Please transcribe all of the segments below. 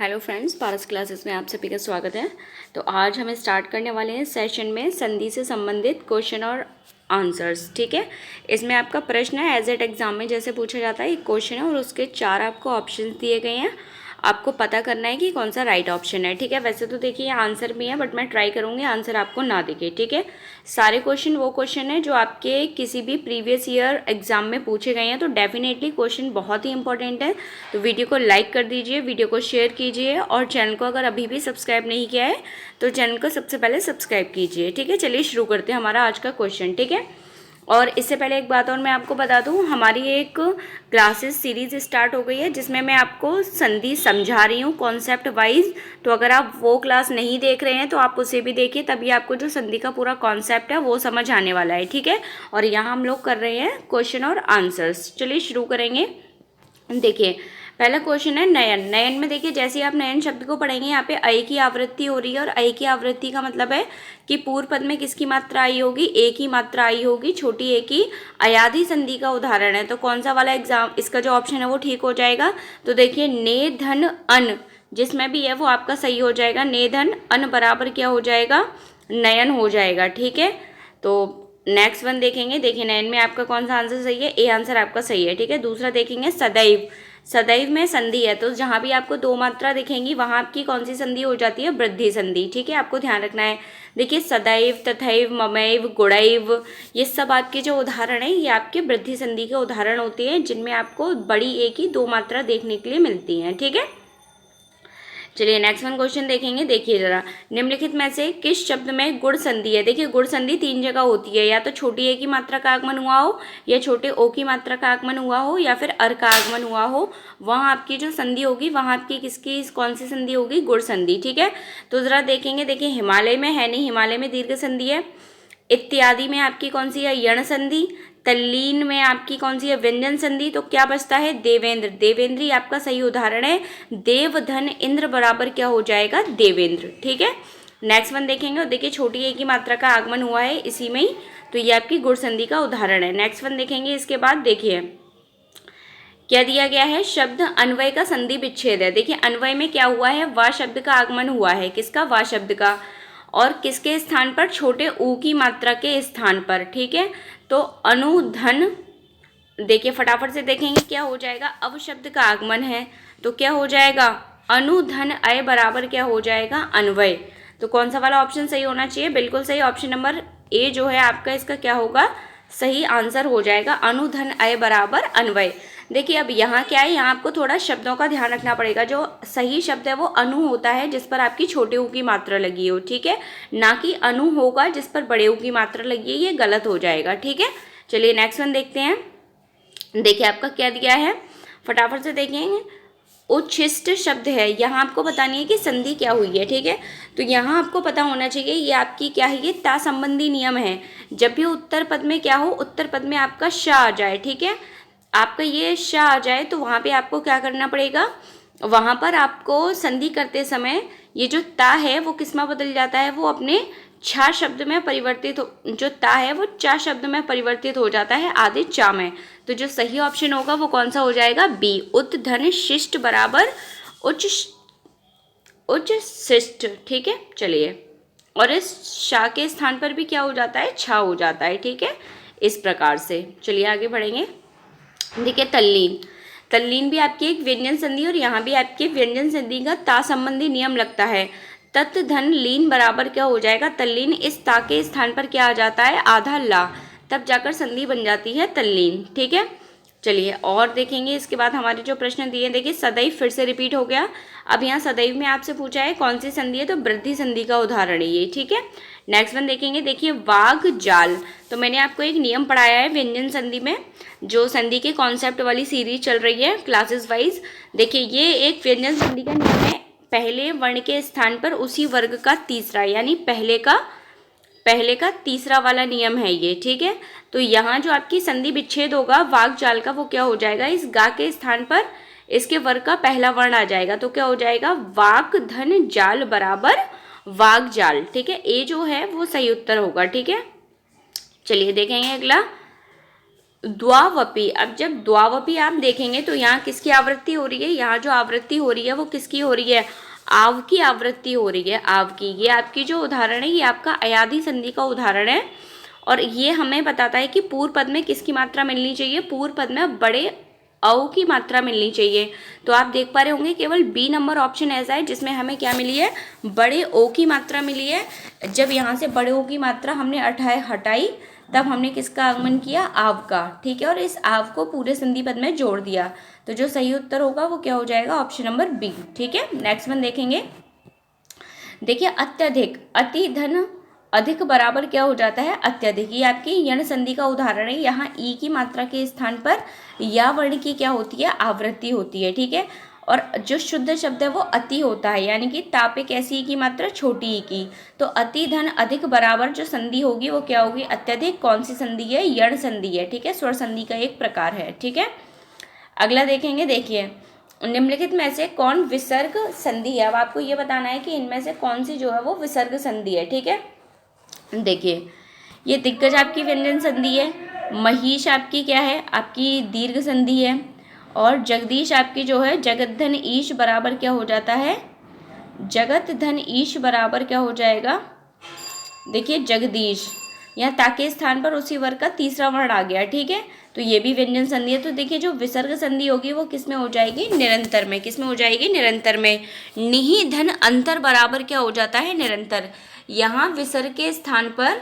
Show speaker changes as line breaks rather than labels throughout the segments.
Hello friends, पारस classes में आप सभी का स्वागत है। तो आज हम स्टार्ट करने वाले हैं सेशन में संधि से संबंधित क्वेश्चन और आंसर्स। ठीक है, इसमें आपका प्रश्न है एज एट एग्जाम में जैसे पूछा जाता है, एक क्वेश्चन है और उसके 4 आपको ऑप्शंस दिए गए हैं। आपको पता करना है कि कौन सा राइट ऑप्शन है। ठीक है, वैसे तो देखिए आंसर भी है बट मैं ट्राई करूँगी आंसर आपको ना दिखे। ठीक है, सारे क्वेश्चन वो क्वेश्चन है जो आपके किसी भी प्रीवियस ईयर एग्जाम में पूछे गए हैं, तो डेफिनेटली क्वेश्चन बहुत ही इंपॉर्टेंट है। तो वीडियो को लाइक कर दीजिए, वीडियो को शेयर कीजिए और चैनल को अगर अभी भी सब्सक्राइब नहीं किया है तो चैनल को सबसे पहले सब्सक्राइब कीजिए। ठीक है, चलिए शुरू करते हैं हमारा आज का क्वेश्चन। ठीक है, और इससे पहले एक बात और मैं आपको बता दूं, हमारी एक क्लासेस सीरीज़ स्टार्ट हो गई है जिसमें मैं आपको संधि समझा रही हूँ कॉन्सेप्ट वाइज। तो अगर आप वो क्लास नहीं देख रहे हैं तो आप उसे भी देखिए, तभी आपको जो संधि का पूरा कॉन्सेप्ट है वो समझ आने वाला है। ठीक है, और यहाँ हम लोग कर रहे हैं क्वेश्चन और आंसर्स। चलिए शुरू करेंगे। देखिए पहला क्वेश्चन है नयन। नयन में देखिए जैसे ही आप नयन शब्द को पढ़ेंगे यहाँ पे अय की आवृत्ति हो रही है, और अय की आवृत्ति का मतलब है कि पूर्व पद में किसकी मात्रा आई होगी, ए की मात्रा आई होगी, छोटी ए की। अयाधि संधि का उदाहरण है, तो कौन सा वाला एग्जाम इसका जो ऑप्शन है वो ठीक हो जाएगा। तो देखिए ने धन अन जिसमें भी है वो आपका सही हो जाएगा। ने धन अन बराबर क्या हो जाएगा, नयन हो जाएगा। ठीक है, तो नेक्स्ट वन देखेंगे। देखिए नयन में आपका कौन सा आंसर सही है, ए आंसर आपका सही है। ठीक है, दूसरा देखेंगे सदैव। सदैव में संधि है, तो जहाँ भी आपको दो मात्रा दिखेंगी वहाँ आपकी कौन सी संधि हो जाती है, वृद्धि संधि। ठीक है, आपको ध्यान रखना है। देखिए सदैव, तथैव, ममैव, गुणैव, ये सब आपके जो उदाहरण है ये आपके वृद्धि संधि के उदाहरण होते हैं जिनमें आपको बड़ी ए की दो मात्रा देखने के लिए मिलती हैं। ठीक है, चलिए नेक्स्ट वन क्वेश्चन देखेंगे। देखिए जरा, निम्नलिखित में से किस शब्द में गुण संधि है। देखिए गुण संधि 3 जगह होती है, या तो छोटी ए की मात्रा का आगमन हुआ हो, या छोटे ओ की मात्रा का आगमन हुआ हो, या फिर अर का आगमन हुआ हो। वहाँ आपकी जो संधि होगी वहाँ आपकी किसकी कौन सी संधि होगी, गुण संधि। ठीक है, तो जरा देखेंगे। देखिए हिमालय में है नहीं, हिमालय में दीर्घ संधि है। इत्यादि में आपकी कौन सी है, यण संधि। तल्लीन में आपकी कौन सी है, व्यंजन संधि। तो क्या बचता है, देवेंद्र। देवेंद्र ही आपका सही उदाहरण है। देव धन इंद्र बराबर क्या हो जाएगा, देवेंद्र। ठीक है, नेक्स्ट वन देखेंगे। और देखिए छोटी ए की मात्रा का आगमन हुआ है इसी में ही, तो ये आपकी गुण संधि का उदाहरण है। नेक्स्ट वन देखेंगे। इसके बाद देखिए क्या दिया गया है, शब्द अन्वय का संधि विच्छेद है। देखिए अन्वय में क्या हुआ है, वा शब्द का आगमन हुआ है, किसका, वा शब्द का, और किसके स्थान पर, छोटे ऊ की मात्रा के स्थान पर। ठीक है, तो अनुधन। देखिए फटाफट से देखेंगे क्या हो जाएगा, अव शब्द का आगमन है तो क्या हो जाएगा, अनुधन अय बराबर क्या हो जाएगा, अन्वय। तो कौन सा वाला ऑप्शन सही होना चाहिए, बिल्कुल सही, ऑप्शन नंबर ए जो है आपका इसका क्या होगा, सही आंसर हो जाएगा, अनुधन अय बराबर अन्वय। देखिए अब यहाँ क्या है, यहाँ आपको थोड़ा शब्दों का ध्यान रखना पड़ेगा। जो सही शब्द है वो अनु होता है जिस पर आपकी छोटे ऊ की मात्रा लगी हो। ठीक है, ना कि अनु होगा जिस पर बड़े ऊ की मात्रा लगी है, ये गलत हो जाएगा। ठीक है, चलिए नेक्स्ट वन देखते हैं। देखिए आपका क्या दिया है, फटाफट से देखेंगे। उच्छिष्ट शब्द है, यहाँ आपको बतानी है कि संधि क्या हुई है। ठीक है, तो यहाँ आपको पता होना चाहिए ये आपकी क्या है, ये ता संबंधी नियम है। जब भी उत्तर पद में क्या हो, उत्तर पद में आपका श आ जाए। ठीक है, आपका ये श आ जाए तो वहाँ पे आपको क्या करना पड़ेगा, वहाँ पर आपको संधि करते समय ये जो ता है वो किस में बदल जाता है, वो अपने छा शब्द में परिवर्तित हो, जो ता है वो चा शब्द में परिवर्तित हो जाता है आधे चा में। तो जो सही ऑप्शन होगा वो कौन सा हो जाएगा, बी, उत धन शिष्ट बराबर उच्च उच्च शिष्ट। ठीक है, चलिए, और इस शा के स्थान पर भी क्या हो जाता है, छा हो जाता है। ठीक है, इस प्रकार से चलिए आगे बढ़ेंगे। देखिए तल्लीन। तल्लीन भी आपकी एक व्यंजन संधि, और यहाँ भी आपके व्यंजन संधि का ता संबंधी नियम लगता है। तत् धन लीन बराबर क्या हो जाएगा, तल्लीन। इस ता के स्थान पर क्या आ जाता है, आधा ला, तब जाकर संधि बन जाती है तल्लीन। ठीक है, चलिए और देखेंगे। इसके बाद हमारे जो प्रश्न दिए, देखिए सदैव फिर से रिपीट हो गया। अब यहाँ सदैव में आपसे पूछा है कौन सी संधि है, तो वृद्धि संधि का उदाहरण है ये। ठीक है, नेक्स्ट वन देखेंगे। देखिए वाग जाल, तो मैंने आपको एक नियम पढ़ाया है व्यंजन संधि में, जो संधि के कॉन्सेप्ट वाली सीरीज चल रही है क्लासेस वाइज। देखिए ये एक व्यंजन संधि का नियम है, पहले वर्ण के स्थान पर उसी वर्ग का तीसरा, यानी पहले का तीसरा वाला नियम है ये। ठीक है, तो यहाँ जो आपकी संधि विच्छेद होगा वाग जाल का, वो क्या हो जाएगा, इस गा के स्थान पर इसके वर्ग का पहला वर्ण आ जाएगा, तो क्या हो जाएगा, वाक धन जाल बराबर वाग जाल। ठीक है, ए जो है वो सही उत्तर होगा। ठीक है, चलिए देखेंगे अगला। द्वावपी। अब जब द्वावपी आप देखेंगे तो यहाँ किसकी आवृत्ति हो रही है, यहाँ जो आवृत्ति हो रही है वो किसकी हो रही है, आव की आवृत्ति हो रही है, आव की। ये आपकी जो उदाहरण है ये आपका अयाधी संधि का उदाहरण है और ये हमें बताता है कि पूर्व पद में किसकी मात्रा मिलनी चाहिए, पूर्व पद में बड़े अव की मात्रा मिलनी चाहिए। तो आप देख पा रहे होंगे केवल बी नंबर ऑप्शन ऐसा है जिसमें हमें क्या मिली है, बड़े ओ की मात्रा मिली है। जब यहाँ से बड़े ओ की मात्रा हमने हटाई तब हमने किसका आगमन किया, आव का, ठीक है, और इस आव को पूरे संधि पद में जोड़ दिया। तो जो सही उत्तर होगा वो क्या हो जाएगा, ऑप्शन नंबर बी, ठीक है। नेक्स्ट वन देखेंगे। देखिए अत्यधिक, अति धन अधिक बराबर क्या हो जाता है, अत्यधिक। ये आपकी यण संधि का उदाहरण है। यहाँ ई की मात्रा के स्थान पर या वर्ण की क्या होती है, आवृत्ति होती है, ठीक है। और जो शुद्ध शब्द है वो अति होता है, यानी कि ताप कैसी ई की मात्रा, छोटी ई की। तो अति धन अधिक बराबर जो संधि होगी वो क्या होगी, अत्यधिक। कौन सी संधि है, यण संधि है, ठीक है, स्वर संधि का एक प्रकार है, ठीक है। अगला देखेंगे। देखिए निम्नलिखित में से कौन विसर्ग संधि है। अब आपको ये बताना है कि इनमें से कौन सी जो है वो विसर्ग संधि है, ठीक है। देखिए ये दिग्गज आपकी व्यंजन संधि है, महिष आपकी क्या है, आपकी दीर्घ संधि है, और जगदीश आपकी जो है जगत धन ईश बराबर क्या हो जाता है, जगत धन ईश बराबर क्या हो जाएगा, देखिए जगदीश। यहाँ ताके स्थान पर उसी वर्ग का तीसरा वर्ण आ गया, ठीक है। तो ये भी व्यंजन संधि है। तो देखिए जो विसर्ग संधि होगी वो किस में हो जाएगी, निरंतर में। किस में हो जाएगी, निरंतर में। निहि धन अंतर बराबर क्या हो जाता है, निरंतर। यहाँ विसर्ग के स्थान पर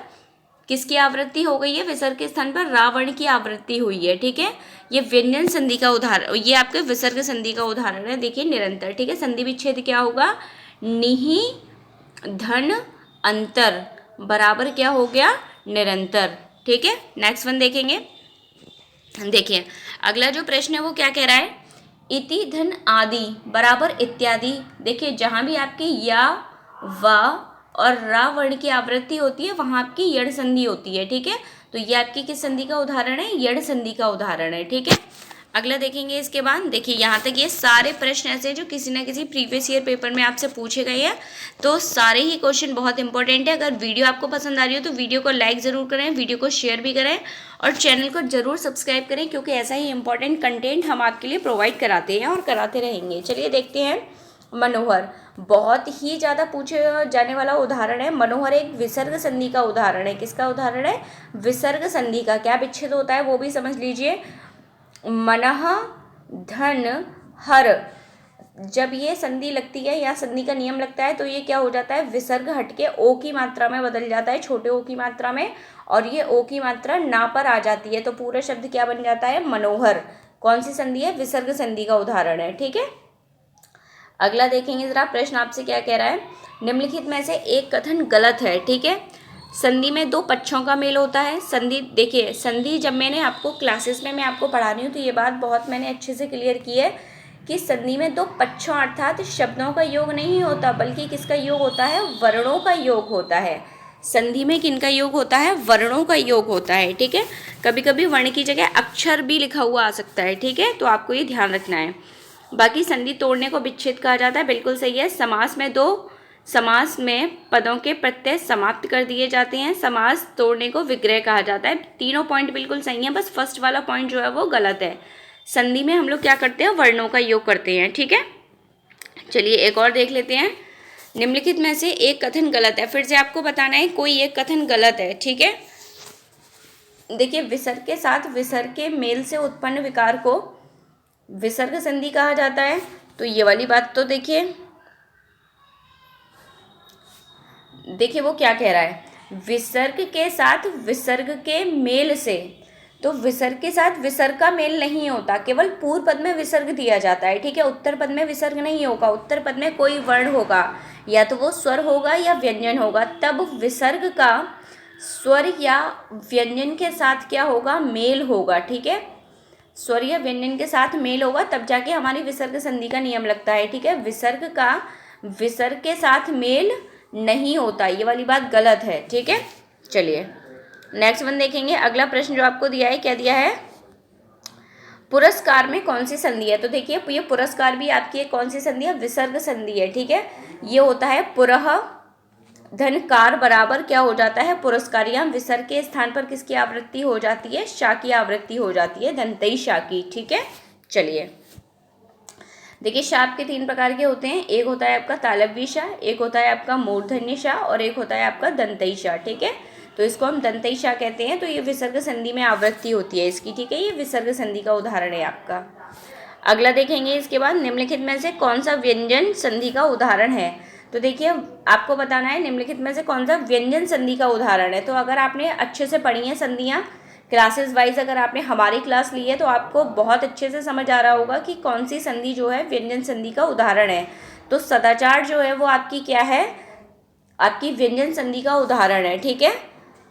किसकी आवृत्ति हो गई है, विसर्ग के स्थान पर रावण की आवृत्ति हुई है, ठीक है। ये व्यंजन संधि का उदाहरण, ये आपके विसर्ग संधि का उदाहरण है। देखिए निरंतर, ठीक है। संधि विच्छेद क्या होगा, निहि धन अंतर बराबर क्या हो गया, निरंतर, ठीक है। नेक्स्ट वन देखेंगे। देखिए अगला जो प्रश्न है वो क्या कह रहा है, इति धन आदि बराबर इत्यादि। देखिए जहां भी आपकी या, व और रा वर्ण की आवृत्ति होती है वहां आपकी यण संधि होती है, ठीक है। तो ये आपकी किस संधि का उदाहरण है, यण संधि का उदाहरण है, ठीक है। अगला देखेंगे इसके बाद। देखिए यहाँ तक ये सारे प्रश्न ऐसे हैं जो किसी न किसी प्रीवियस ईयर पेपर में आपसे पूछे गए हैं। तो सारे ही क्वेश्चन बहुत इंपॉर्टेंट है। अगर वीडियो आपको पसंद आ रही हो तो वीडियो को लाइक ज़रूर करें, वीडियो को शेयर भी करें और चैनल को ज़रूर सब्सक्राइब करें, क्योंकि ऐसा ही इंपॉर्टेंट कंटेंट हम आपके लिए प्रोवाइड कराते हैं और कराते रहेंगे। चलिए देखते हैं। मनोहर बहुत ही ज़्यादा पूछे जाने वाला उदाहरण है। मनोहर एक विसर्ग संधि का उदाहरण है। किसका उदाहरण है, विसर्ग संधि का। क्या विच्छेद होता है वो भी समझ लीजिए। मनः धन हर, जब ये संधि लगती है या संधि का नियम लगता है तो ये क्या हो जाता है, विसर्ग हटके ओ की मात्रा में बदल जाता है, छोटे ओ की मात्रा में, और ये ओ की मात्रा ना पर आ जाती है। तो पूरा शब्द क्या बन जाता है, मनोहर। कौन सी संधि है, विसर्ग संधि का उदाहरण है, ठीक है। अगला देखेंगे जरा, प्रश्न आपसे क्या कह रहा है। निम्नलिखित में से एक कथन गलत है, ठीक है। संधि में दो पक्षों का मेल होता है। संधि, देखिए संधि जब मैंने आपको क्लासेस में मैं आपको पढ़ा रही हूँ तो ये बात बहुत मैंने अच्छे से क्लियर की है कि संधि में दो पक्षों अर्थात शब्दों का योग नहीं होता, बल्कि किसका योग होता है, वर्णों का योग होता है। संधि में किनका योग होता है, वर्णों का योग होता है, ठीक है। कभी कभी वर्ण की जगह अक्षर भी लिखा हुआ आ सकता है, ठीक है, तो आपको ये ध्यान रखना है। बाकी संधि तोड़ने को विच्छेद कहा जाता है, बिल्कुल सही है। समास में पदों के प्रत्यय समाप्त कर दिए जाते हैं। समास तोड़ने को विग्रह कहा जाता है। तीनों पॉइंट बिल्कुल सही हैं, बस फर्स्ट वाला पॉइंट जो है वो गलत है। संधि में हम लोग क्या करते हैं, वर्णों का योग करते हैं, ठीक है। चलिए एक और देख लेते हैं। निम्नलिखित में से एक कथन गलत है। फिर से आपको बताना है कोई एक कथन गलत है, ठीक है। देखिए विसर्ग के साथ विसर्ग के मेल से उत्पन्न विकार को विसर्ग संधि कहा जाता है। तो ये वाली बात तो देखिए वो क्या कह रहा है, विसर्ग के साथ विसर्ग के मेल से। तो विसर्ग के साथ विसर्ग का मेल नहीं होता, केवल पूर्व पद में विसर्ग दिया जाता है, ठीक है। उत्तर पद में विसर्ग नहीं होगा। उत्तर पद में कोई वर्ण होगा, या तो वो स्वर होगा या व्यंजन होगा, तब विसर्ग का स्वर या व्यंजन के साथ क्या होगा, मेल होगा, ठीक है। स्वर या व्यंजन के साथ मेल होगा तब जाके हमारी विसर्ग संधि का नियम लगता है, ठीक है। विसर्ग का विसर्ग के साथ मेल नहीं होता, ये वाली बात गलत है, ठीक है। चलिए नेक्स्ट वन देखेंगे। अगला प्रश्न जो आपको दिया है, क्या दिया है, पुरस्कार में कौन सी संधि है। तो देखिए ये पुरस्कार भी आपकी कौन सी संधि है, विसर्ग संधि है, ठीक है। ये होता है पुरः, धनकार बराबर क्या हो जाता है, पुरस्कार। यहाँ विसर्ग के स्थान पर किसकी आवृत्ति हो जाती है, शा की आवृत्ति हो जाती है, दंतई शा की। ठीक है, चलिए देखिए शाप के 3 प्रकार के होते हैं। एक होता है आपका तालव्य शा, एक होता है आपका मूर्धन्य शा और एक होता है आपका दंतई शा। ठीक है, तो इसको हम दंतई शा कहते हैं। तो ये विसर्ग संधि में आवृत्ति होती है इसकी। ठीक है, ये विसर्ग संधि का उदाहरण है आपका। अगला देखेंगे इसके बाद, निम्नलिखित में से कौन सा व्यंजन संधि का उदाहरण है। तो देखिए आपको बताना है निम्नलिखित में से कौन सा व्यंजन संधि का उदाहरण है। तो अगर आपने अच्छे से पढ़ी है संधियाँ क्लासेस वाइज, अगर आपने हमारी क्लास ली है तो आपको बहुत अच्छे से समझ आ रहा होगा कि कौन सी संधि जो है व्यंजन संधि का उदाहरण है। तो सदाचार जो है वो आपकी क्या है, आपकी व्यंजन संधि का उदाहरण है। ठीक है,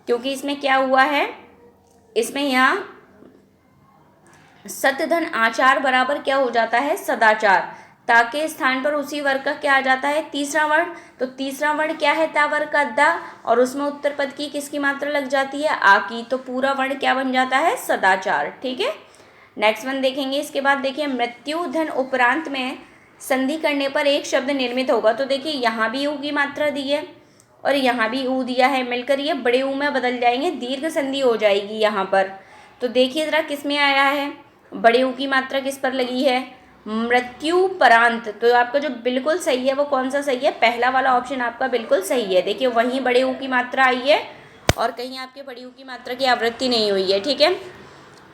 क्योंकि इसमें क्या हुआ है, इसमें यहाँ सत्य धन आचार बराबर क्या हो जाता है, सदाचार। ता के स्थान पर उसी वर्ग का क्या आ जाता है, तीसरा वर्ण। तो तीसरा वर्ण क्या है, ता वर्ग का दा, और उसमें उत्तर पद की किसकी मात्रा लग जाती है, आ की। तो पूरा वर्ण क्या बन जाता है, सदाचार। ठीक है, नेक्स्ट वन देखेंगे इसके बाद। देखिए मृत्यु धन उपरांत में संधि करने पर एक शब्द निर्मित होगा। तो देखिए यहाँ भी ऊ की मात्रा दी है और यहाँ भी ऊ दिया है, मिलकर ये बड़े ऊ में बदल जाएंगे, दीर्घ संधि हो जाएगी यहाँ पर। तो देखिए ज़रा किस में आया है, बड़े ऊ की मात्रा किस पर लगी है, मृत्यु परांत। तो आपका जो बिल्कुल सही है वो कौन सा सही है, पहला वाला ऑप्शन आपका बिल्कुल सही है। देखिए वहीं बड़े ऊ की मात्रा आई है और कहीं आपके बड़ी ऊ की मात्रा की आवृत्ति नहीं हुई है। ठीक है,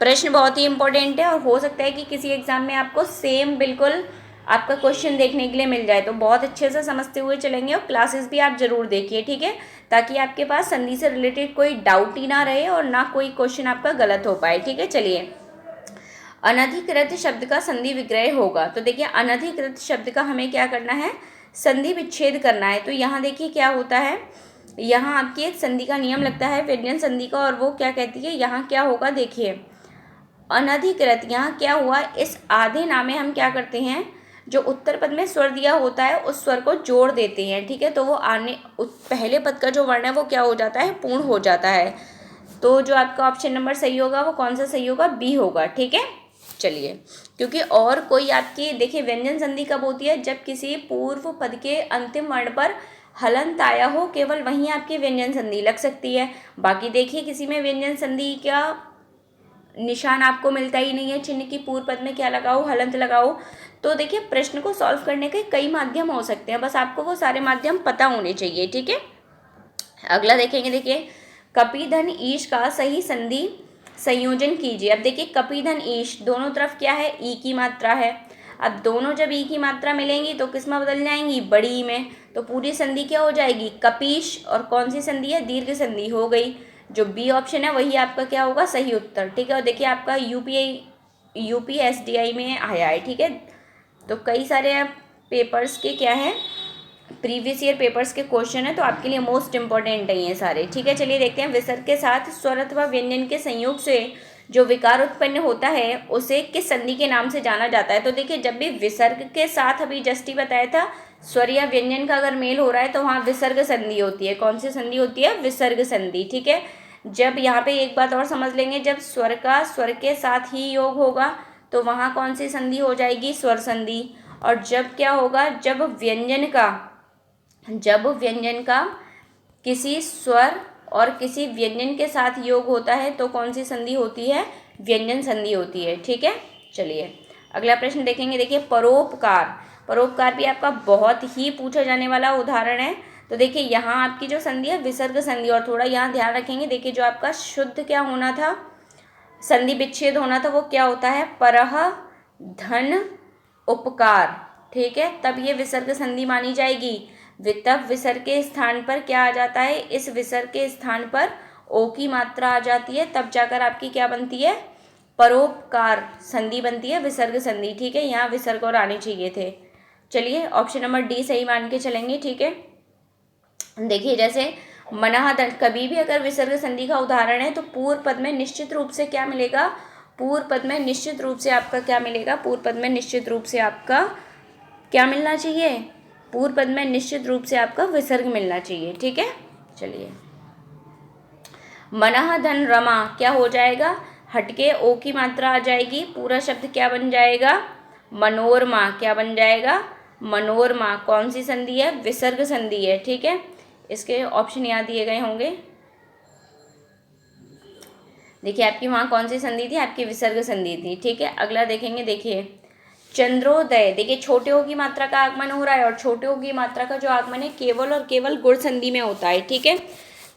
प्रश्न बहुत ही इंपॉर्टेंट है और हो सकता है कि किसी एग्जाम में आपको सेम बिल्कुल आपका क्वेश्चन देखने के लिए मिल जाए। तो बहुत अच्छे से समझते हुए चलेंगे और क्लासेस भी आप जरूर देखिए। ठीक है, ताकि आपके पास संधि से रिलेटेड कोई डाउट ही ना रहे और ना कोई क्वेश्चन आपका गलत हो पाए। ठीक है, चलिए अनधिकृत शब्द का संधि विग्रह होगा। तो देखिए अनधिकृत शब्द का हमें क्या करना है, संधि विच्छेद करना है। तो यहाँ देखिए क्या होता है, यहाँ आपकी एक संधि का नियम लगता है व्यंजन संधि का, और वो क्या कहती है, यहाँ क्या होगा, देखिए अनधिकृत, यहाँ क्या हुआ, इस आधे नामे हम क्या करते हैं, जो उत्तर पद में स्वर दिया होता है उस स्वर को जोड़ देते हैं। ठीक है, तो वो आने पहले पद का जो वर्ण है वो क्या हो जाता है, पूर्ण हो जाता है। तो जो आपका ऑप्शन नंबर सही होगा वो कौन सा सही होगा, बी होगा। ठीक है, चलिए क्योंकि और कोई आपकी देखिए व्यंजन संधि कब होती है, जब किसी पूर्व पद के अंतिम वर्ण पर हलंत आया हो, केवल वहीं आपकी व्यंजन संधि लग सकती है। बाकी देखिए किसी में व्यंजन संधि का निशान आपको मिलता ही नहीं है, चिन्ह की पूर्व पद में क्या लगाओ, हलंत लगाओ। तो देखिए प्रश्न को सॉल्व करने के कई माध्यम हो सकते हैं, बस आपको वो सारे माध्यम पता होने चाहिए। ठीक है, अगला देखेंगे, देखिए कपि धन ईश का सही संधि संयोजन कीजिए। अब देखिए कपि धन ईश दोनों तरफ क्या है, ई की मात्रा है। अब दोनों जब ई की मात्रा मिलेंगी तो किस में बदल जाएंगी, बड़ी ई में। तो पूरी संधि क्या हो जाएगी, कपीश, और कौन सी संधि है, दीर्घ संधि हो गई। जो बी ऑप्शन है वही आपका क्या होगा, सही उत्तर। ठीक है, और देखिए आपका यूपीएससीआई में आया है। ठीक है, तो कई सारे पेपर्स के क्या है, प्रीवियस ईयर पेपर्स के क्वेश्चन है, तो आपके लिए मोस्ट इंपॉर्टेंट है ये सारे। ठीक है, चलिए देखते हैं विसर्ग के साथ स्वर अथवा व्यंजन के संयोग से जो विकार उत्पन्न होता है उसे किस संधि के नाम से जाना जाता है। तो देखिए जब भी विसर्ग के साथ, अभी जस्ट ही बताया था, स्वर या व्यंजन का अगर मेल हो रहा है तो वहाँ विसर्ग संधि होती है। कौन सी संधि होती है, विसर्ग संधि। ठीक है, जब यहाँ पे एक बात और समझ लेंगे, जब स्वर का स्वर के साथ ही योग होगा तो वहाँ कौन सी संधि हो जाएगी, स्वर संधि। और जब क्या होगा, जब व्यंजन का किसी स्वर और किसी व्यंजन के साथ योग होता है तो कौन सी संधि होती है, व्यंजन संधि होती है। ठीक है, चलिए अगला प्रश्न देखेंगे। देखिए परोपकार भी आपका बहुत ही पूछा जाने वाला उदाहरण है। तो देखिए यहाँ आपकी जो संधि है विसर्ग संधि, और थोड़ा यहाँ ध्यान रखेंगे। देखिए जो आपका शुद्ध क्या होना था, संधि विच्छेद होना था, वो क्या होता है, परह धन उपकार। ठीक है, तब ये विसर्ग संधि मानी जाएगी। तब विसर्ग के स्थान पर क्या आ जाता है, इस विसर्ग के स्थान पर ओ की मात्रा आ जाती है, तब जाकर आपकी क्या बनती है, परोपकार संधि बनती है, विसर्ग संधि। ठीक है, यहाँ विसर्ग और आने चाहिए थे। चलिए ऑप्शन नंबर डी सही मान के चलेंगे। ठीक है, देखिए जैसे मनः दंड, कभी भी अगर विसर्ग संधि का उदाहरण है तो पूर्व पद में निश्चित रूप से क्या मिलेगा, पूर्व पद में निश्चित रूप से आपका क्या मिलेगा, पूर्व पद में निश्चित रूप से आपका क्या मिलना चाहिए, पूर्व पद में निश्चित रूप से आपका विसर्ग मिलना चाहिए। ठीक है, चलिए मनः धन रमा क्या हो जाएगा, हटके ओ की मात्रा आ जाएगी, पूरा शब्द क्या बन जाएगा, मनोरमा। क्या बन जाएगा, मनोरमा। कौन सी संधि है, विसर्ग संधि है। ठीक है, इसके ऑप्शन याद दिए गए होंगे। देखिए आपकी वहाँ कौन सी संधि थी, आपकी विसर्ग संधि थी। ठीक है, अगला देखेंगे। देखिए चंद्रोदय, देखिए छोटे ओ की मात्रा का आगमन हो रहा है और छोटे ओ की मात्रा का जो आगमन है केवल और केवल गुण संधि में होता है। ठीक है,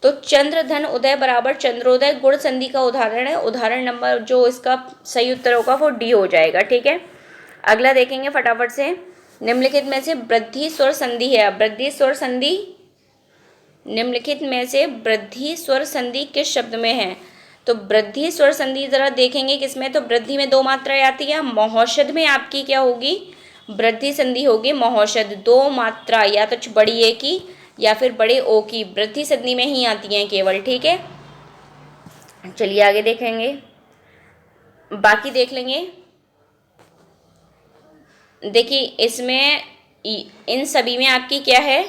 तो चंद्र धन उदय बराबर चंद्रोदय गुण संधि का उदाहरण है। उदाहरण नंबर जो इसका सही उत्तर होगा वो डी हो जाएगा। ठीक है, अगला देखेंगे फटाफट से। निम्नलिखित में से वृद्धि स्वर संधि है। वृद्धि स्वर संधि, निम्नलिखित में से वृद्धि स्वर संधि किस शब्द में है? तो वृद्धि स्वर संधि जरा देखेंगे किसमें, तो वृद्धि में दो मात्राएं आती है। महोषध में आपकी क्या होगी, वृद्धि संधि होगी महोषध। दो मात्रा या तो बड़ी ए की या फिर बड़े ओ की वृद्धि संधि में ही आती हैं केवल। ठीक है, चलिए आगे देखेंगे, बाकी देख लेंगे। देखिए इसमें इन सभी में आपकी क्या है,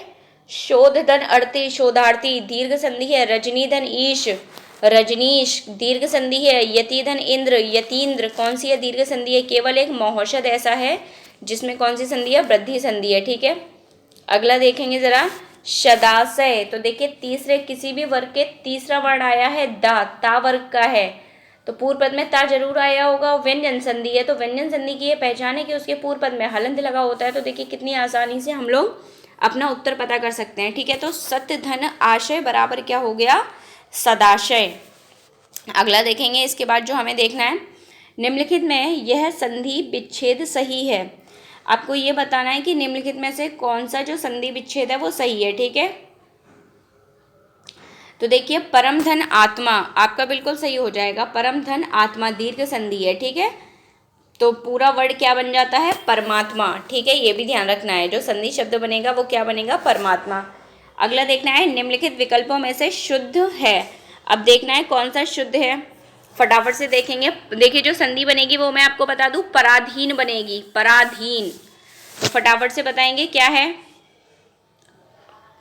शोध धन अर्थी शोधार्थी दीर्घ संधि है। रजनी धन ईश रजनीश दीर्घ संधि है। यति धन इंद्र यतीन्द्र कौन सी है, दीर्घ संधि है। केवल एक महोषध ऐसा है जिसमें कौन सी संधि है, वृद्धि संधि है। ठीक है, अगला देखेंगे जरा शदाशय। तो देखिए तीसरे किसी भी वर्ग के तीसरा वर्ण आया है दा, ता वर्ग का है तो पूर्व पद में ता जरूर आया होगा। व्यंजन संधि है तो व्यंजन संधि की ये पहचान है कि उसके पूर्व पद में हलंत लगा होता है। तो देखिए कितनी आसानी से हम लोग अपना उत्तर पता कर सकते हैं। ठीक है, तो सत्य धन आशय बराबर क्या हो गया, सदाशय। अगला देखेंगे इसके बाद जो हमें देखना है, निम्नलिखित में यह संधि विच्छेद सही है। आपको ये बताना है कि निम्नलिखित में से कौन सा जो संधि विच्छेद है वो सही है। ठीक है, तो देखिए परम धन आत्मा आपका बिल्कुल सही हो जाएगा। परम धन आत्मा दीर्घ संधि है। ठीक है, तो पूरा वर्ड क्या बन जाता है, परमात्मा। ठीक है, ये भी ध्यान रखना है, जो संधि शब्द बनेगा वो क्या बनेगा, परमात्मा। अगला देखना है, निम्नलिखित विकल्पों में से शुद्ध है। अब देखना है कौन सा शुद्ध है, फटाफट से देखेंगे। देखिए जो संधि बनेगी वो मैं आपको बता दूं, पराधीन बनेगी, पराधीन। तो फटाफट से बताएंगे क्या है,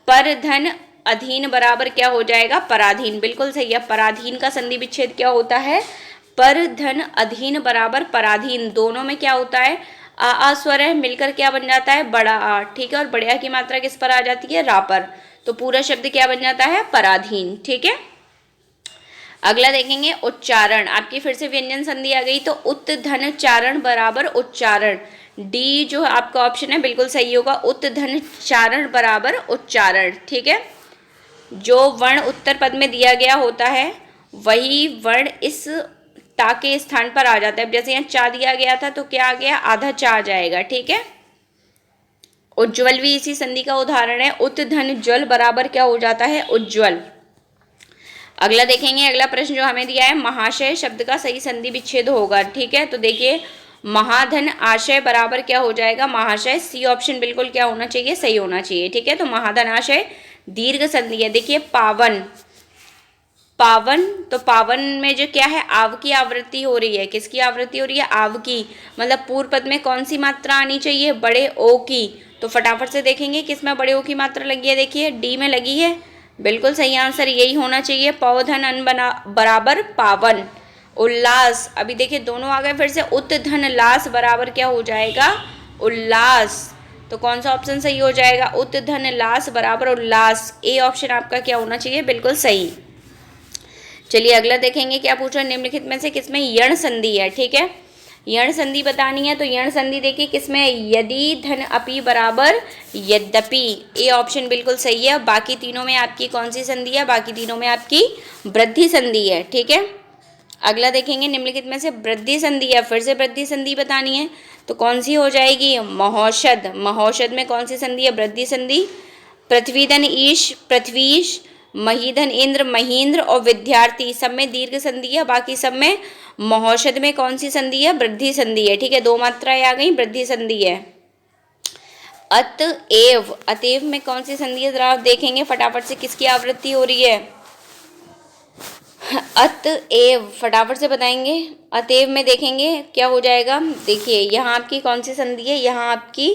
पर धन अधीन बराबर क्या हो जाएगा, पराधीन। बिल्कुल सही है, पराधीन का संधि विच्छेद क्या होता है, पर धन अधीन बराबर पराधीन। दोनों में क्या होता है, आ स्वर है, मिलकर क्या बन जाता है, बड़ा आ। ठीक है, और बड़े आ की मात्रा किस पर आ जाती है, रा पर। तो पूरा शब्द क्या बन जाता है, पराधीन। ठीक है, अगला देखेंगे उच्चारण। आपकी फिर से व्यंजन संधि आ गई, तो उत धन चारण बराबर उच्चारण। डी जो आपका ऑप्शन है बिल्कुल सही होगा, उत धन चारण बराबर उच्चारण। ठीक है, जो वर्ण उत्तर पद में दिया गया होता है वही वर्ण इस टा के स्थान पर आ जाता है। जैसे यहाँ चा दिया गया था तो क्या आ गया, आधा चा आ जाएगा। ठीक है, उज्ज्वल भी इसी संधि का उदाहरण है। उत धन ज्वल बराबर क्या हो जाता है, उज्ज्वल। अगला देखेंगे, अगला प्रश्न जो हमें दिया है, महाशय शब्द का सही संधि विच्छेद होगा। ठीक है, तो देखिए महाधन आशय बराबर क्या हो जाएगा, महाशय। सी ऑप्शन बिल्कुल क्या होना चाहिए, सही होना चाहिए। ठीक है, तो महाधन आशय दीर्घ संधि है। देखिए पावन, पावन, तो पावन में जो क्या है, आव की आवृत्ति हो रही है। किसकी आवृत्ति हो रही है, आव की। मतलब पूर्व पद में कौन सी मात्रा आनी चाहिए, बड़े ओ की। तो फटाफट से देखेंगे किसमें बड़े ओ की मात्रा लगी है, देखिए डी में लगी है। बिल्कुल सही आंसर यही होना चाहिए, पौधन अन बना बराबर पावन। उल्लास, अभी देखिए दोनों आ गए फिर से, उत धन लास बराबर क्या हो जाएगा, उल्लास। तो कौन सा ऑप्शन सही हो जाएगा, उत धन लास बराबर उल्लास। ए ऑप्शन आपका क्या होना चाहिए, बिल्कुल सही। चलिए अगला देखेंगे क्या पूछा, निम्नलिखित में से किसमें यण संधि है। ठीक है, यण संधि बतानी है, तो यण संधि देखिए किसमें, यदि धन अपि बराबर यद्यपि। ए ऑप्शन बिल्कुल सही है। बाकी तीनों में आपकी कौन सी संधि है, बाकी तीनों में आपकी वृद्धि संधि है। ठीक है, अगला देखेंगे, निम्नलिखित में से वृद्धि संधि है, फिर से वृद्धि संधि बतानी है, तो कौन सी हो जाएगी, महोषध। महोषध में कौन सी संधि है, वृद्धि संधि। पृथ्वीधन ईश पृथ्वीश, महीधन इंद्र महींद्र, और विद्यार्थी सब में दीर्घ संधि है, बाकी सब में महोषध में कौन सी संधि है, वृद्धि संधि है। ठीक है, दो मात्राएं आ गई, वृद्धि संधि है। अतएव, अतएव में कौन सी संधि है, जरा आप देखेंगे फटाफट से किसकी आवृत्ति हो रही है, अतएव। फटाफट से बताएंगे, अतएव में देखेंगे क्या हो जाएगा। देखिए यहाँ आपकी कौन सी संधि है, यहाँ आपकी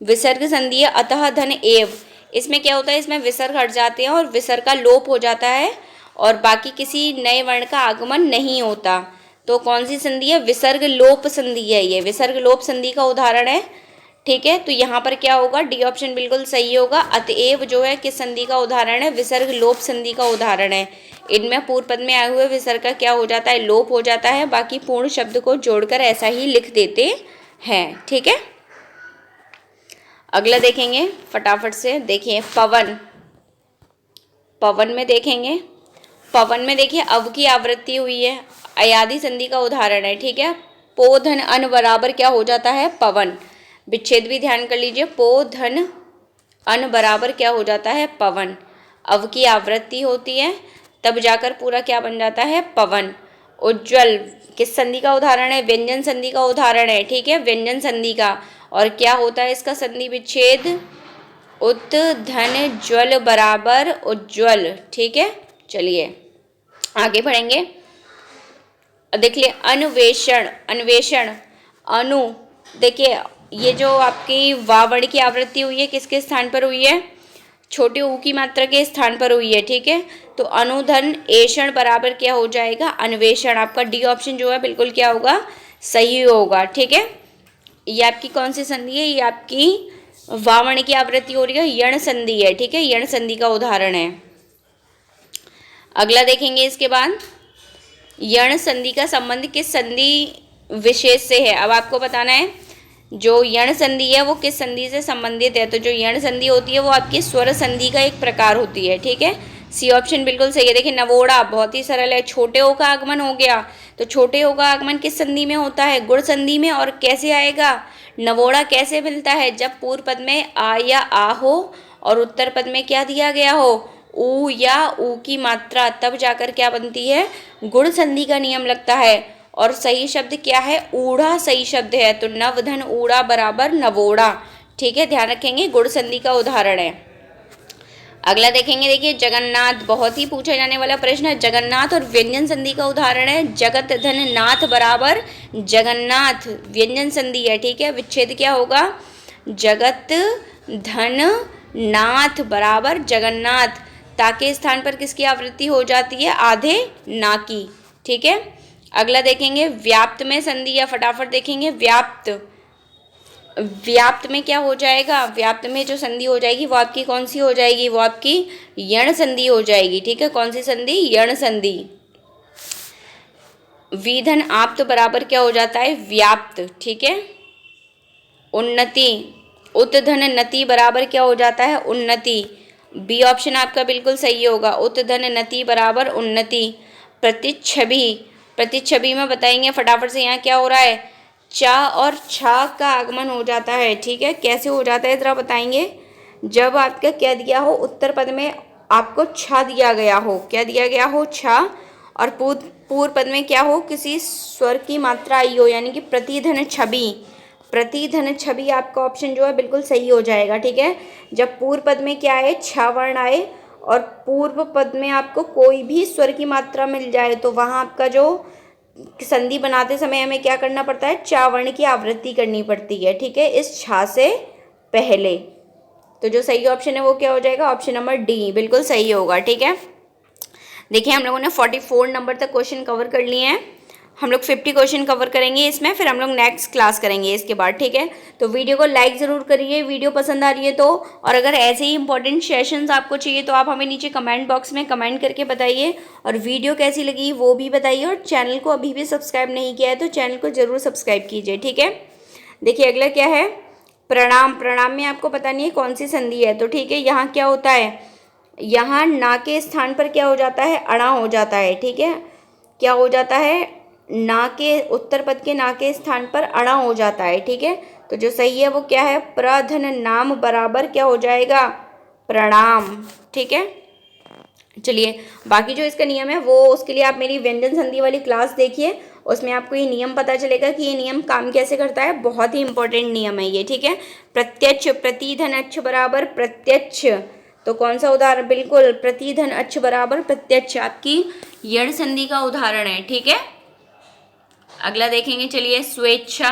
विसर्ग संधि है, अतः धन एव। इसमें क्या होता है, इसमें विसर्ग हट जाते हैं और विसर्ग का लोप हो जाता है और बाकी किसी नए वर्ण का आगमन नहीं होता। तो कौन सी संधि है, विसर्ग लोप संधि है। ये विसर्ग लोप संधि का उदाहरण है। ठीक है, तो यहाँ पर क्या होगा, डी ऑप्शन बिल्कुल सही होगा। अतएव जो है किस संधि का उदाहरण है, विसर्ग लोप संधि का उदाहरण है। इनमें पूर्व पद में आए हुए विसर्ग का क्या हो जाता है, लोप हो जाता है, बाकी पूर्ण शब्द को जोड़कर ऐसा ही लिख देते हैं। ठीक है, अगला देखेंगे फटाफट से। देखिए पवन, पवन में देखेंगे, पवन में देखिए अव की आवृत्ति हुई है, अयादि संधि का उदाहरण है। ठीक है, पो धन अन बराबर क्या हो जाता है, पवन। विच्छेद भी ध्यान कर लीजिए, पो धन अन बराबर क्या हो जाता है, पवन। अव की आवृत्ति होती है तब जाकर पूरा क्या बन जाता है, पवन। उज्ज्वल किस संधि का उदाहरण है, व्यंजन संधि का उदाहरण है। ठीक है, व्यंजन संधि का। और क्या होता है इसका संधि विच्छेद, उत धन ज्वल बराबर उज्ज्वल। ठीक है, चलिए आगे बढ़ेंगे। देख लिए अन्वेषण, अन्वेषण, अनु, देखिए ये जो आपकी वावण की आवृत्ति हुई है किसके स्थान पर हुई है, छोटे ऊ की मात्रा के स्थान पर हुई है। ठीक है, तो अनुधन एषण बराबर क्या हो जाएगा, अन्वेषण। आपका डी ऑप्शन जो है बिल्कुल क्या होगा, सही होगा। ठीक है, ये आपकी कौन सी संधि है, ये आपकी वावण की आवृत्ति हो रही है, यण संधि है। ठीक है, यण संधि का उदाहरण है। अगला देखेंगे इसके बाद, यण संधि का संबंध किस संधि विशेष से है। अब आपको बताना है जो यण संधि है वो किस संधि से संबंधित है। तो जो यण संधि होती है वो आपकी स्वर संधि का एक प्रकार होती है। ठीक है, सी ऑप्शन बिल्कुल सही है। देखिए नवोड़ा बहुत ही सरल है, छोटे ओ का आगमन हो गया, तो छोटे ओ का आगमन किस संधि में होता है, गुण संधि में। और कैसे आएगा, नवोड़ा कैसे मिलता है, जब पूर्व पद में आ या आ हो और उत्तर पद में क्या दिया गया हो, ऊ या ऊ की मात्रा, तब जाकर क्या बनती है, गुण संधि का नियम लगता है। और सही शब्द क्या है, ऊढ़ा सही शब्द है, तो नवधन ऊढ़ा बराबर नवोड़ा। ठीक है, ध्यान रखेंगे, गुण संधि का उदाहरण है। अगला देखेंगे, देखिए जगन्नाथ, बहुत ही पूछा जाने वाला प्रश्न है। जगन्नाथ और व्यंजन संधि का उदाहरण है, जगत धन नाथ बराबर जगन्नाथ, व्यंजन संधि है। ठीक है, विच्छेद क्या होगा, जगत धन नाथ बराबर जगन्नाथ। ताके स्थान पर किसकी आवृत्ति हो जाती है, आधे ना की। ठीक है, अगला देखेंगे व्याप्त में संधि, या फटाफट देखेंगे व्याप्त। व्याप्त में क्या हो जाएगा, व्याप्त में जो संधि हो जाएगी वो आपकी कौन सी हो जाएगी, वो आपकी यण संधि हो जाएगी। ठीक है, कौन सी संधि, यण संधि। विधन आप्त बराबर क्या हो जाता है, व्याप्त। ठीक है, उन्नति, उत्धन नति बराबर क्या हो जाता है, उन्नति। बी ऑप्शन आपका बिल्कुल सही होगा, उत्धन नति बराबर उन्नति। प्रतिच्छवि, प्रतिच्छवि में बताएंगे फटाफट से, यहाँ क्या हो रहा है, चा और छा का आगमन हो जाता है। ठीक है, कैसे हो जाता है जरा बताएंगे, जब आपका क्या दिया हो, उत्तर पद में आपको छा दिया गया हो, क्या दिया गया हो, छा, और पूर्व पद में क्या हो, किसी स्वर की मात्रा आई हो, यानी कि प्रतिधन छवि। प्रतिधन छवि आपका ऑप्शन जो है बिल्कुल सही हो जाएगा। ठीक है, जब पूर्व पद में क्या आए, छा वर्ण आए, और पूर्व पद में आपको कोई भी स्वर की मात्रा मिल जाए, तो वहाँ आपका जो संधि बनाते समय हमें क्या करना पड़ता है, चा वर्ण की आवृत्ति करनी पड़ती है। ठीक है, इस छा से पहले। तो जो सही ऑप्शन है वो क्या हो जाएगा, ऑप्शन नंबर डी बिल्कुल सही होगा। ठीक है, देखिए हम लोगों ने 44 नंबर तक क्वेश्चन कवर कर लिए हैं, हम लोग 50 क्वेश्चन कवर करेंगे इसमें, फिर हम लोग नेक्स्ट क्लास करेंगे इसके बाद। ठीक है, तो वीडियो को लाइक ज़रूर करिए, वीडियो पसंद आ रही है तो। और अगर ऐसे ही इंपॉर्टेंट सेशंस आपको चाहिए तो आप हमें नीचे कमेंट बॉक्स में कमेंट करके बताइए, और वीडियो कैसी लगी वो भी बताइए। और चैनल को अभी भी सब्सक्राइब नहीं किया है तो चैनल को ज़रूर सब्सक्राइब कीजिए। ठीक है, देखिए अगला क्या है, प्रणाम। प्रणाम में आपको पता नहीं है कौन सी संधि है, तो ठीक है, यहाँ क्या होता है, यहाँ ना के स्थान पर क्या हो जाता है, अणा हो जाता है। ठीक है, क्या हो जाता है, ना के, उत्तर पद के ना के स्थान पर अणा हो जाता है। ठीक है, तो जो सही है वो क्या है, प्रधन नाम बराबर क्या हो जाएगा, प्रणाम। ठीक है, चलिए बाकी जो इसका नियम है वो, उसके लिए आप मेरी व्यंजन संधि वाली क्लास देखिए, उसमें आपको ये नियम पता चलेगा कि ये नियम काम कैसे करता है, बहुत ही इंपॉर्टेंट नियम है ये। ठीक है, प्रत्यक्ष, प्रतिधन अच्छ बराबर प्रत्यक्ष, तो कौन सा उदाहरण, बिल्कुल प्रतिधन अच्छ बराबर प्रत्यक्ष आपकी यण संधि का उदाहरण है। ठीक है, अगला देखेंगे, चलिए स्वेच्छा।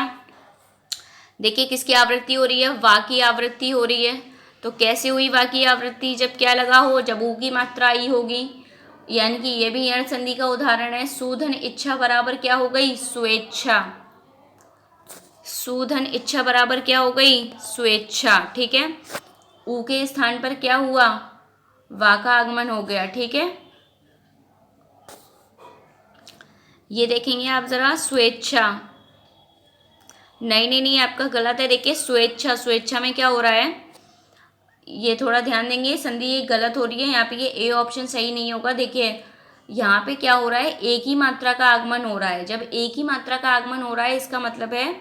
देखिए किसकी आवृत्ति हो रही है, वा की आवृत्ति हो रही है। तो कैसे हुई वा की आवृत्ति, जब क्या लगा हो, जब ऊ की मात्रा आई होगी, यानी कि ये भी यण संधि का उदाहरण है। सुधन इच्छा बराबर क्या हो गई, स्वेच्छा। सुधन इच्छा बराबर क्या हो गई, स्वेच्छा। ठीक है, ऊ के स्थान पर क्या हुआ, वा का आगमन हो गया। ठीक है, ये देखेंगे आप जरा, स्वेच्छा। नहीं नहीं नहीं, आपका गलत है। देखिए स्वेच्छा, स्वेच्छा में क्या हो रहा है, ये थोड़ा ध्यान देंगे, संधि ये गलत हो रही है यहाँ पे, ये ए ऑप्शन सही नहीं होगा। देखिए यहाँ पे क्या हो रहा है, एक ही मात्रा का आगमन हो रहा है। जब एक ही मात्रा का आगमन हो रहा है इसका मतलब है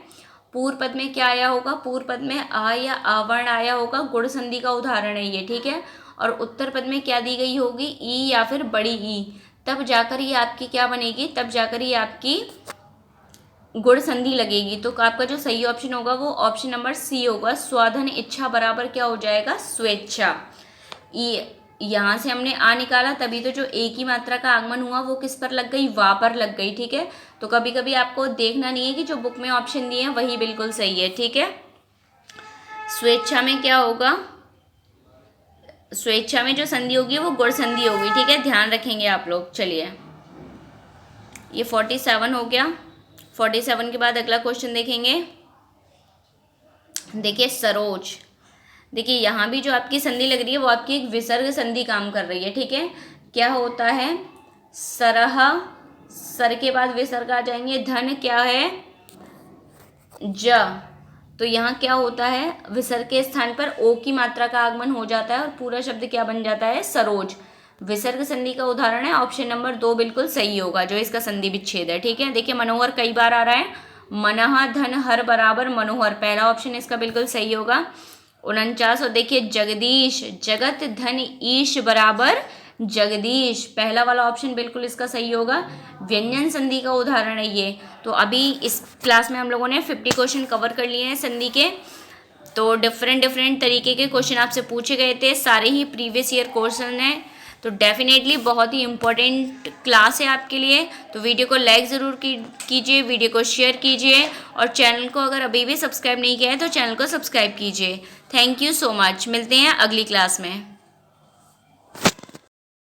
पूर्व पद में क्या आया होगा, पूर्व पद में आ या आवर्ण आया होगा, गुण संधि का उदाहरण है ये। ठीक है, और उत्तर पद में क्या दी गई होगी, ई या फिर बड़ी ई, तब जाकर ये आपकी क्या बनेगी, तब जाकर ये आपकी गुण संधि लगेगी। तो आपका जो सही ऑप्शन होगा वो ऑप्शन नंबर सी होगा, स्वाधन इच्छा बराबर क्या हो जाएगा, स्वेच्छा। यहाँ से हमने आ निकाला, तभी तो जो एक ही मात्रा का आगमन हुआ वो किस पर लग गई, वा पर लग गई। ठीक है, तो कभी कभी आपको देखना नहीं है कि जो बुक में ऑप्शन दिए हैं वही बिल्कुल सही है। ठीक है, स्वेच्छा में क्या होगा, स्वेच्छा में जो संधि होगी वो गुण संधि होगी। ठीक है, ध्यान रखेंगे आप लोग। चलिए ये 47 हो गया। 47 के बाद अगला क्वेश्चन देखेंगे। देखिए सरोज, देखिए यहाँ भी जो आपकी संधि लग रही है वो आपकी एक विसर्ग संधि काम कर रही है। ठीक है, क्या होता है, सरह, सर के बाद विसर्ग आ जाएंगे, धन क्या है, ज, तो यहाँ क्या होता है, विसर्ग के स्थान पर ओ की मात्रा का आगमन हो जाता है और पूरा शब्द क्या बन जाता है, सरोज। विसर्ग संधि का उदाहरण है ऑप्शन नंबर 2 बिल्कुल सही होगा, जो इसका संधि विच्छेद है। ठीक है, देखिए मनोहर कई बार आ रहा है, मनः धन हर बराबर मनोहर, पहला ऑप्शन इसका बिल्कुल सही होगा। 49, और देखिए जगदीश, जगत धन ईश बराबर जगदीश, पहला वाला ऑप्शन बिल्कुल इसका सही होगा। व्यंजन संधि का उदाहरण है ये। तो अभी इस क्लास में हम लोगों ने 50 क्वेश्चन कवर कर लिए हैं संधि के। तो डिफरेंट तरीके के क्वेश्चन आपसे पूछे गए थे, सारे ही प्रीवियस ईयर क्वेश्चन हैं। तो डेफिनेटली बहुत ही इम्पोर्टेंट क्लास है आपके लिए। तो वीडियो को लाइक ज़रूर कीजिए, वीडियो को शेयर कीजिए, और चैनल को अगर अभी भी सब्सक्राइब नहीं किया है तो चैनल को सब्सक्राइब कीजिए। थैंक यू सो मच, मिलते हैं अगली क्लास में।